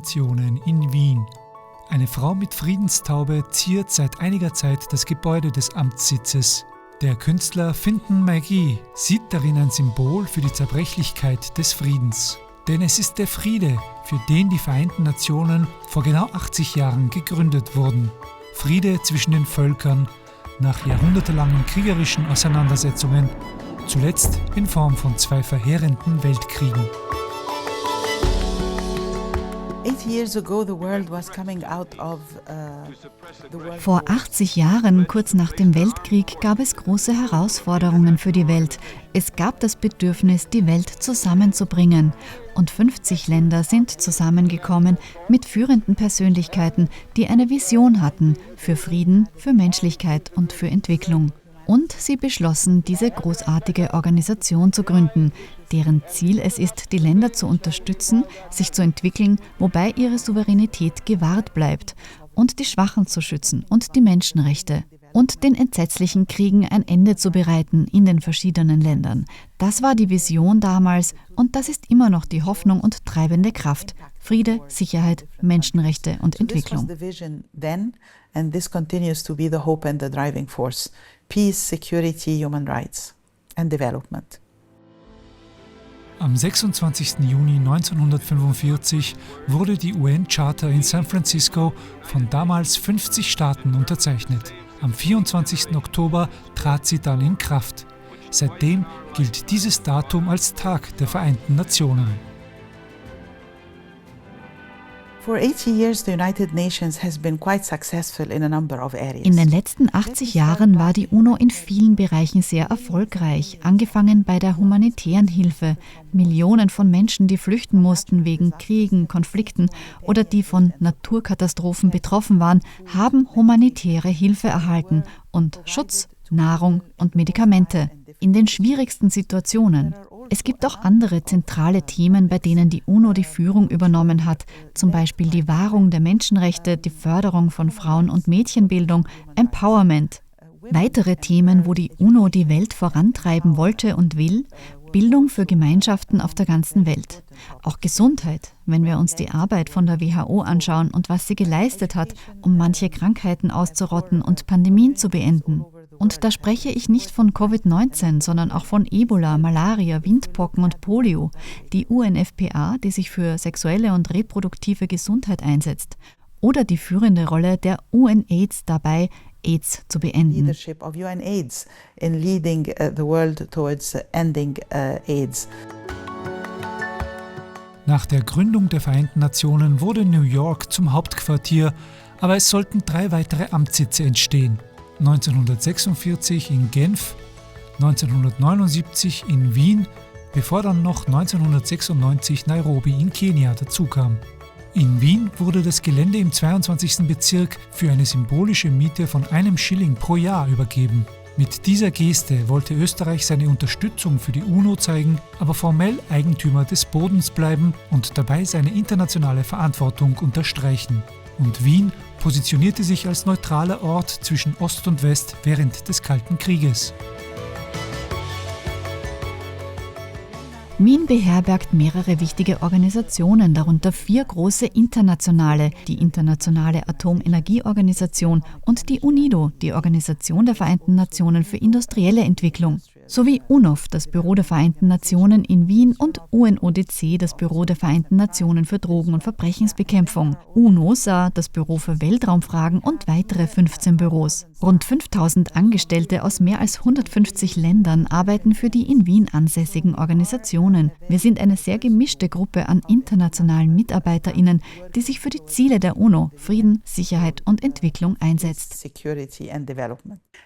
Nationen in Wien. Eine Frau mit Friedenstaube ziert seit einiger Zeit das Gebäude des Amtssitzes. Der Künstler Fintan McGee sieht darin ein Symbol für die Zerbrechlichkeit des Friedens. Denn es ist der Friede, für den die Vereinten Nationen vor genau 80 Jahren gegründet wurden. Friede zwischen den Völkern nach jahrhundertelangen kriegerischen Auseinandersetzungen, zuletzt in Form von 2 verheerenden Weltkriegen. Vor 80 Jahren, kurz nach dem Weltkrieg, gab es große Herausforderungen für die Welt. Es gab das Bedürfnis, die Welt zusammenzubringen. Und 50 Länder sind zusammengekommen mit führenden Persönlichkeiten, die eine Vision hatten für Frieden, für Menschlichkeit und für Entwicklung. Und sie beschlossen, diese großartige Organisation zu gründen, deren Ziel es ist, die Länder zu unterstützen, sich zu entwickeln, wobei ihre Souveränität gewahrt bleibt, und die Schwachen zu schützen und die Menschenrechte und den entsetzlichen Kriegen ein Ende zu bereiten in den verschiedenen Ländern. Das war die Vision damals und das ist immer noch die Hoffnung und treibende Kraft. Friede, Sicherheit, Menschenrechte und Entwicklung. And this continues to be the hope and the driving force. Peace, security, human rights and development. Am 26. Juni 1945 wurde die UN-Charta in San Francisco von damals 50 Staaten unterzeichnet. Am 24. Oktober trat sie dann in Kraft. Seitdem gilt dieses Datum als Tag der Vereinten Nationen. For 80 years, the United Nations has been quite successful in a number of areas. In den letzten 80 Jahren war die UNO in vielen Bereichen sehr erfolgreich, angefangen bei der humanitären Hilfe. Millionen von Menschen, die flüchten mussten wegen Kriegen, Konflikten oder die von Naturkatastrophen betroffen waren, haben humanitäre Hilfe erhalten und Schutz, Nahrung und Medikamente in den schwierigsten Situationen. Es gibt auch andere zentrale Themen, bei denen die UNO die Führung übernommen hat, zum Beispiel die Wahrung der Menschenrechte, die Förderung von Frauen- und Mädchenbildung, Empowerment. Weitere Themen, wo die UNO die Welt vorantreiben wollte und will, Bildung für Gemeinschaften auf der ganzen Welt. Auch Gesundheit, wenn wir uns die Arbeit von der WHO anschauen und was sie geleistet hat, um manche Krankheiten auszurotten und Pandemien zu beenden. Und da spreche ich nicht von Covid-19, sondern auch von Ebola, Malaria, Windpocken und Polio, die UNFPA, die sich für sexuelle und reproduktive Gesundheit einsetzt, oder die führende Rolle der UNAIDS dabei, AIDS zu beenden. Leadership of UNAIDS in leading the world towards ending AIDS. Nach der Gründung der Vereinten Nationen wurde New York zum Hauptquartier, aber es sollten 3 weitere Amtssitze entstehen. 1946 in Genf, 1979 in Wien, bevor dann noch 1996 Nairobi in Kenia dazukam. In Wien wurde das Gelände im 22. Bezirk für eine symbolische Miete von 1 Schilling pro Jahr übergeben. Mit dieser Geste wollte Österreich seine Unterstützung für die UNO zeigen, aber formell Eigentümer des Bodens bleiben und dabei seine internationale Verantwortung unterstreichen. Und Wien positionierte sich als neutraler Ort zwischen Ost und West während des Kalten Krieges. Wien beherbergt mehrere wichtige Organisationen, darunter 4 große internationale, die Internationale Atomenergieorganisation und die UNIDO, die Organisation der Vereinten Nationen für industrielle Entwicklung, sowie UNOF, das Büro der Vereinten Nationen in Wien, und UNODC, das Büro der Vereinten Nationen für Drogen- und Verbrechensbekämpfung, UNOSA, das Büro für Weltraumfragen und weitere 15 Büros. Rund 5000 Angestellte aus mehr als 150 Ländern arbeiten für die in Wien ansässigen Organisationen. Wir sind eine sehr gemischte Gruppe an internationalen MitarbeiterInnen, die sich für die Ziele der UNO, Frieden, Sicherheit und Entwicklung einsetzt.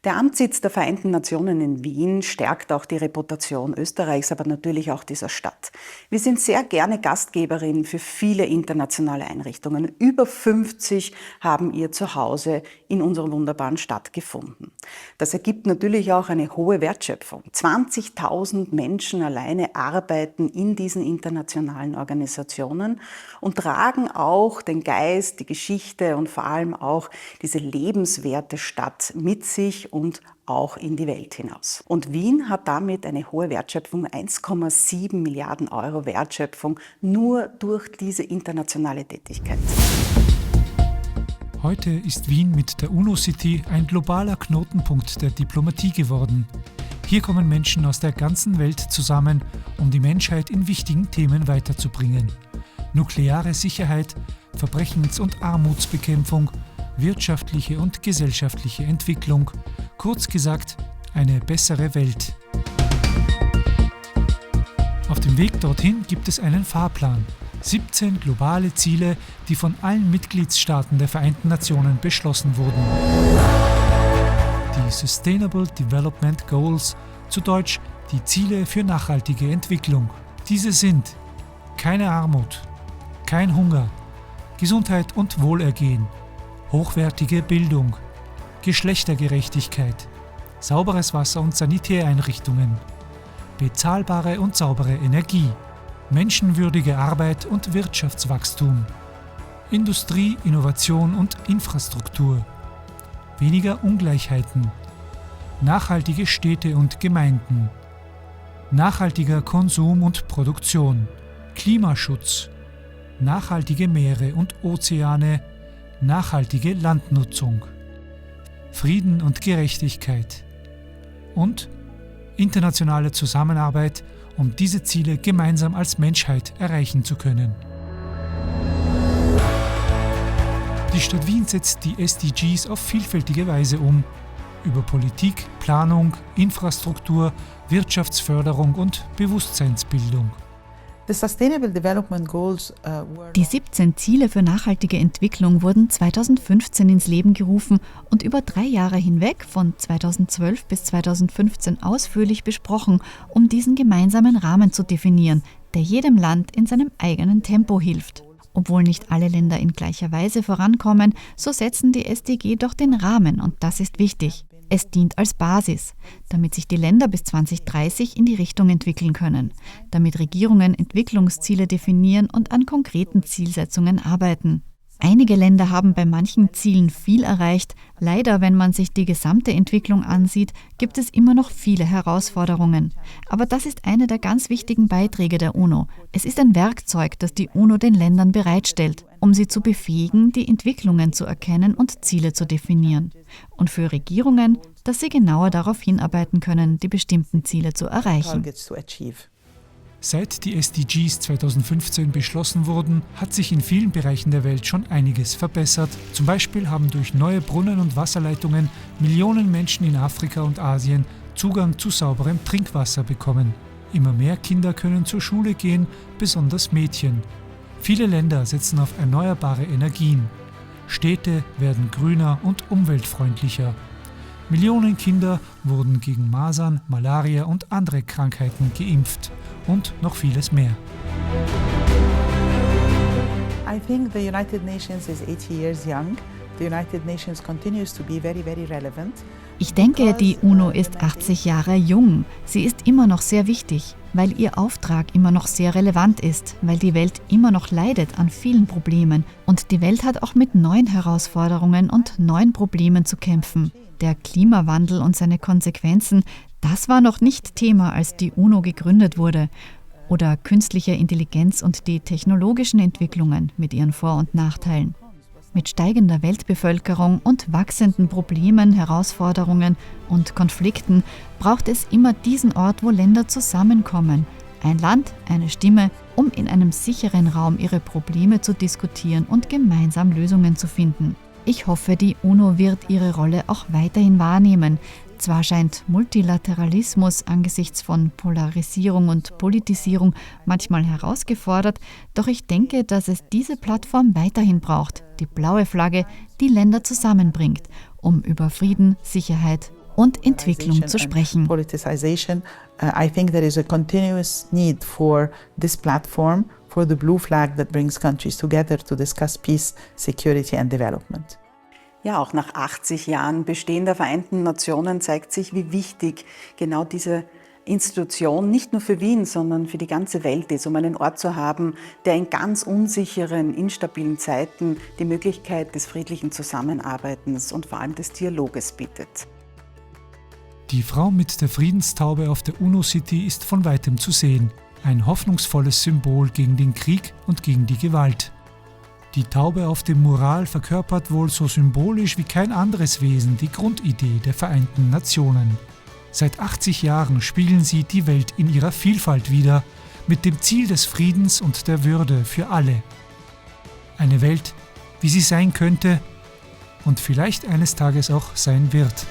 Der Amtssitz der Vereinten Nationen in Wien stärkt auch die Reputation Österreichs, aber natürlich auch dieser Stadt. Wir sind sehr gerne Gastgeberin für viele internationale Einrichtungen. Über 50 haben ihr Zuhause in unserer wunderbaren Stadt gefunden. Das ergibt natürlich auch eine hohe Wertschöpfung. 20.000 Menschen alleine arbeiten in diesen internationalen Organisationen und tragen auch den Geist, die Geschichte und vor allem auch diese lebenswerte Stadt mit sich und auch in die Welt hinaus. Und Wien hat damit eine hohe Wertschöpfung, 1,7 Milliarden Euro Wertschöpfung, nur durch diese internationale Tätigkeit. Heute ist Wien mit der UNO-City ein globaler Knotenpunkt der Diplomatie geworden. Hier kommen Menschen aus der ganzen Welt zusammen, um die Menschheit in wichtigen Themen weiterzubringen. Nukleare Sicherheit, Verbrechens- und Armutsbekämpfung, wirtschaftliche und gesellschaftliche Entwicklung, kurz gesagt, eine bessere Welt. Auf dem Weg dorthin gibt es einen Fahrplan. 17 globale Ziele, die von allen Mitgliedstaaten der Vereinten Nationen beschlossen wurden. Die Sustainable Development Goals, zu Deutsch die Ziele für nachhaltige Entwicklung. Diese sind keine Armut, kein Hunger, Gesundheit und Wohlergehen, hochwertige Bildung, Geschlechtergerechtigkeit, sauberes Wasser und Sanitäreinrichtungen, bezahlbare und saubere Energie, menschenwürdige Arbeit und Wirtschaftswachstum, Industrie, Innovation und Infrastruktur, weniger Ungleichheiten, nachhaltige Städte und Gemeinden, nachhaltiger Konsum und Produktion, Klimaschutz, nachhaltige Meere und Ozeane, nachhaltige Landnutzung, Frieden und Gerechtigkeit und internationale Zusammenarbeit, um diese Ziele gemeinsam als Menschheit erreichen zu können. Die Stadt Wien setzt die SDGs auf vielfältige Weise um, über Politik, Planung, Infrastruktur, Wirtschaftsförderung und Bewusstseinsbildung. Die 17 Ziele für nachhaltige Entwicklung wurden 2015 ins Leben gerufen und über 3 Jahre hinweg, von 2012 bis 2015, ausführlich besprochen, um diesen gemeinsamen Rahmen zu definieren, der jedem Land in seinem eigenen Tempo hilft. Obwohl nicht alle Länder in gleicher Weise vorankommen, so setzen die SDG doch den Rahmen und das ist wichtig. Es dient als Basis, damit sich die Länder bis 2030 in die Richtung entwickeln können, damit Regierungen Entwicklungsziele definieren und an konkreten Zielsetzungen arbeiten. Einige Länder haben bei manchen Zielen viel erreicht. Leider, wenn man sich die gesamte Entwicklung ansieht, gibt es immer noch viele Herausforderungen. Aber das ist einer der ganz wichtigen Beiträge der UNO. Es ist ein Werkzeug, das die UNO den Ländern bereitstellt, um sie zu befähigen, die Entwicklungen zu erkennen und Ziele zu definieren. Und für Regierungen, dass sie genauer darauf hinarbeiten können, die bestimmten Ziele zu erreichen. Seit die SDGs 2015 beschlossen wurden, hat sich in vielen Bereichen der Welt schon einiges verbessert. Zum Beispiel haben durch neue Brunnen und Wasserleitungen Millionen Menschen in Afrika und Asien Zugang zu sauberem Trinkwasser bekommen. Immer mehr Kinder können zur Schule gehen, besonders Mädchen. Viele Länder setzen auf erneuerbare Energien. Städte werden grüner und umweltfreundlicher. Millionen Kinder wurden gegen Masern, Malaria und andere Krankheiten geimpft und noch vieles mehr. I think the United Nations is 80 years young. The United Nations continues to be very, very relevant. Ich denke, die UNO ist 80 Jahre jung. Sie ist immer noch sehr wichtig, weil ihr Auftrag immer noch sehr relevant ist, weil die Welt immer noch leidet an vielen Problemen. Und die Welt hat auch mit neuen Herausforderungen und neuen Problemen zu kämpfen. Der Klimawandel und seine Konsequenzen, das war noch nicht Thema, als die UNO gegründet wurde. Oder künstliche Intelligenz und die technologischen Entwicklungen mit ihren Vor- und Nachteilen. Mit steigender Weltbevölkerung und wachsenden Problemen, Herausforderungen und Konflikten braucht es immer diesen Ort, wo Länder zusammenkommen. Ein Land, eine Stimme, um in einem sicheren Raum ihre Probleme zu diskutieren und gemeinsam Lösungen zu finden. Ich hoffe, die UNO wird ihre Rolle auch weiterhin wahrnehmen. Zwar scheint Multilateralismus angesichts von Polarisierung und Politisierung manchmal herausgefordert, doch ich denke, dass es diese Plattform weiterhin braucht, die blaue Flagge, die Länder zusammenbringt, um über Frieden, Sicherheit und Entwicklung zu sprechen. I think there is a continuous need for this platform, for the blue flag that brings countries together to discuss peace, security and development. Ja, auch nach 80 Jahren Bestehen der Vereinten Nationen zeigt sich, wie wichtig genau diese Institution nicht nur für Wien, sondern für die ganze Welt ist, um einen Ort zu haben, der in ganz unsicheren, instabilen Zeiten die Möglichkeit des friedlichen Zusammenarbeitens und vor allem des Dialoges bietet. Die Frau mit der Friedenstaube auf der UNO-City ist von weitem zu sehen. Ein hoffnungsvolles Symbol gegen den Krieg und gegen die Gewalt. Die Taube auf dem Mural verkörpert wohl so symbolisch wie kein anderes Wesen die Grundidee der Vereinten Nationen. Seit 80 Jahren spiegeln sie die Welt in ihrer Vielfalt wider, mit dem Ziel des Friedens und der Würde für alle. Eine Welt, wie sie sein könnte und vielleicht eines Tages auch sein wird.